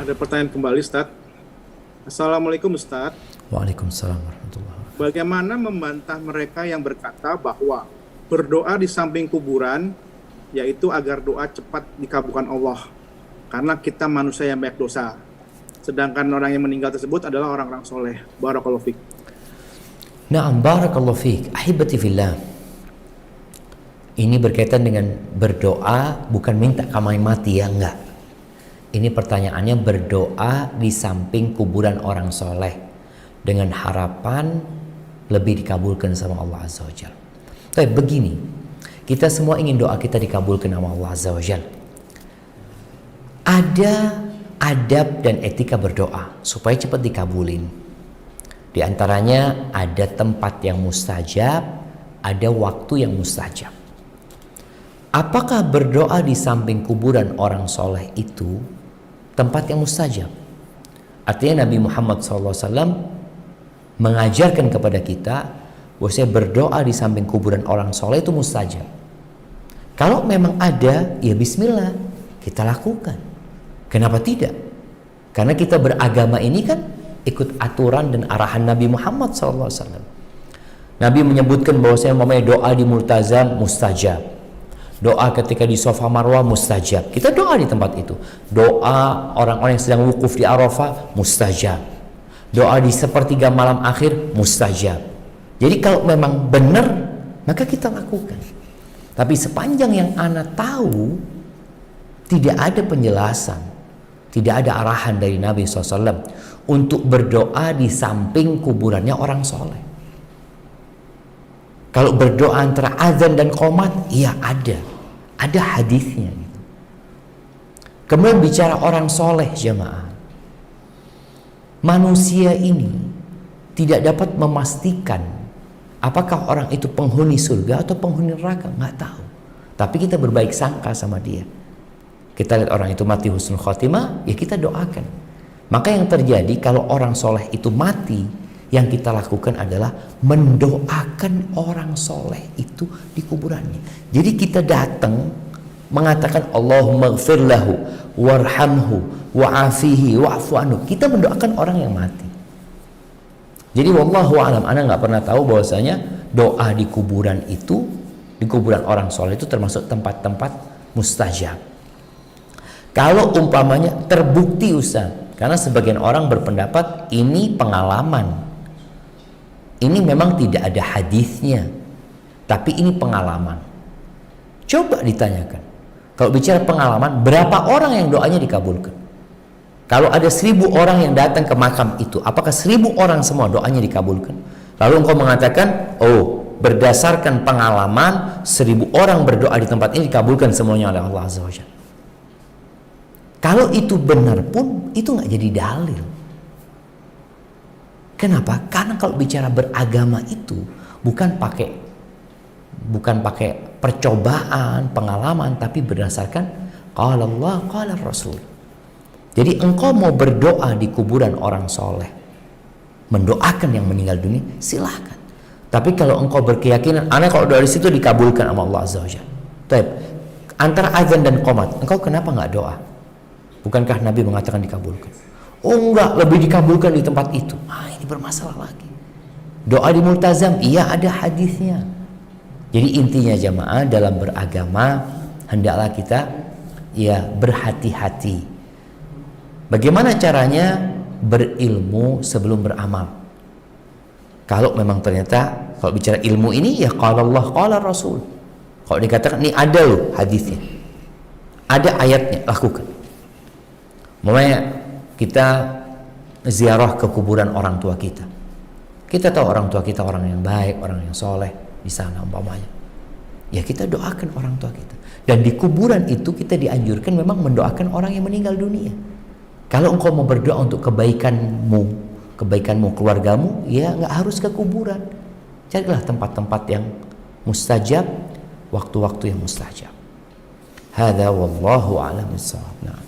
Ada pertanyaan kembali, Ustaz. Assalamualaikum, Ustaz. Waalaikumsalam warahmatullahi wabarakatuh. Bagaimana membantah mereka yang berkata bahwa berdoa di samping kuburan, yaitu agar doa cepat dikabulkan Allah, karena kita manusia yang banyak dosa. Sedangkan orang yang meninggal tersebut adalah orang-orang soleh. Barakallahu fiik. Na'am, barakallahu fiik. Ahibati fillah. Ini berkaitan dengan berdoa, bukan minta kami mati ya, enggak. Ini pertanyaannya berdoa di samping kuburan orang soleh dengan harapan lebih dikabulkan sama Allah Azza wa Jalla. Tapi begini, kita semua ingin doa kita dikabulkan sama Allah Azza wa Jalla. Ada adab dan etika berdoa supaya cepat dikabulin. Di antaranya ada tempat yang mustajab, ada waktu yang mustajab. Apakah berdoa di samping kuburan orang soleh itu tempat yang mustajab? Artinya Nabi Muhammad SAW mengajarkan kepada kita bahwa berdoa di samping kuburan orang soleh itu mustajab. Kalau memang ada, ya bismillah, kita lakukan. Kenapa tidak? Karena kita beragama ini kan ikut aturan dan arahan Nabi Muhammad SAW. Nabi menyebutkan bahwa doa di multazam mustajab. Doa ketika di Safa Marwah mustajab. Kita doa di tempat itu. Doa orang-orang yang sedang wukuf di Arafah mustajab. Doa di sepertiga malam akhir mustajab. Jadi kalau memang benar, maka kita lakukan. Tapi sepanjang yang ana tahu, tidak ada penjelasan, tidak ada arahan dari Nabi SAW untuk berdoa di samping kuburannya orang soleh. Kalau berdoa antara azan dan qomat, iya ada hadisnya gitu. Kemudian bicara orang soleh, jemaah, manusia ini tidak dapat memastikan apakah orang itu penghuni surga atau penghuni neraka, nggak tahu. Tapi kita berbaik sangka sama dia. Kita lihat orang itu mati husnul khotimah, ya kita doakan. Maka yang terjadi kalau orang soleh itu mati, yang kita lakukan adalah mendoakan orang soleh itu di kuburannya. Jadi kita datang mengatakan Allahumma gfir lahu warhamhu wa'afihi wa'fu anhu. Kita mendoakan orang yang mati. Jadi wallahu alam, ana nggak pernah tahu bahwasanya doa di kuburan itu, di kuburan orang soleh itu termasuk tempat-tempat mustajab. Kalau umpamanya terbukti Ustaz, karena sebagian orang berpendapat ini pengalaman. Ini memang tidak ada hadisnya, tapi ini pengalaman. Coba ditanyakan, kalau bicara pengalaman, berapa orang yang doanya dikabulkan? Kalau ada 1.000 orang yang datang ke makam itu, apakah 1.000 orang semua doanya dikabulkan? Lalu engkau mengatakan, oh, berdasarkan pengalaman 1.000 orang berdoa di tempat ini dikabulkan semuanya oleh Allah Azza wa Jalla. Kalau itu benar pun, itu nggak jadi dalil. Kenapa? Karena kalau bicara beragama itu bukan pakai percobaan, pengalaman, tapi berdasarkan qala Allah, qala Rasul. Jadi engkau mau berdoa di kuburan orang soleh, mendoakan yang meninggal dunia, silahkan. Tapi kalau engkau berkeyakinan, kalau doa di situ dikabulkan sama Allah Azza wa Jalla. Baik. Antara azan dan qomat, engkau kenapa nggak doa? Bukankah Nabi mengatakan dikabulkan? Oh enggak, lebih dikabulkan di tempat itu. Ini bermasalah lagi. Doa di multazam, iya ada hadisnya. Jadi intinya jamaah dalam beragama, hendaklah kita ya berhati-hati. Bagaimana caranya? Berilmu sebelum beramal. Kalau memang ternyata, kalau bicara ilmu ini ya qala Allah, qala Rasul. Kalau dikatakan ini ada loh hadisnya, ada ayatnya, lakukan. Makanya kita ziarah ke kuburan orang tua kita. Kita tahu orang tua kita orang yang baik, orang yang soleh di sana umpamanya. Ya kita doakan orang tua kita. Dan di kuburan itu kita dianjurkan memang mendoakan orang yang meninggal dunia. Kalau engkau mau berdoa untuk kebaikanmu keluargamu, ya nggak harus ke kuburan. Carilah tempat-tempat yang mustajab, waktu-waktu yang mustajab. Hadza wallahu a'lam bissawab.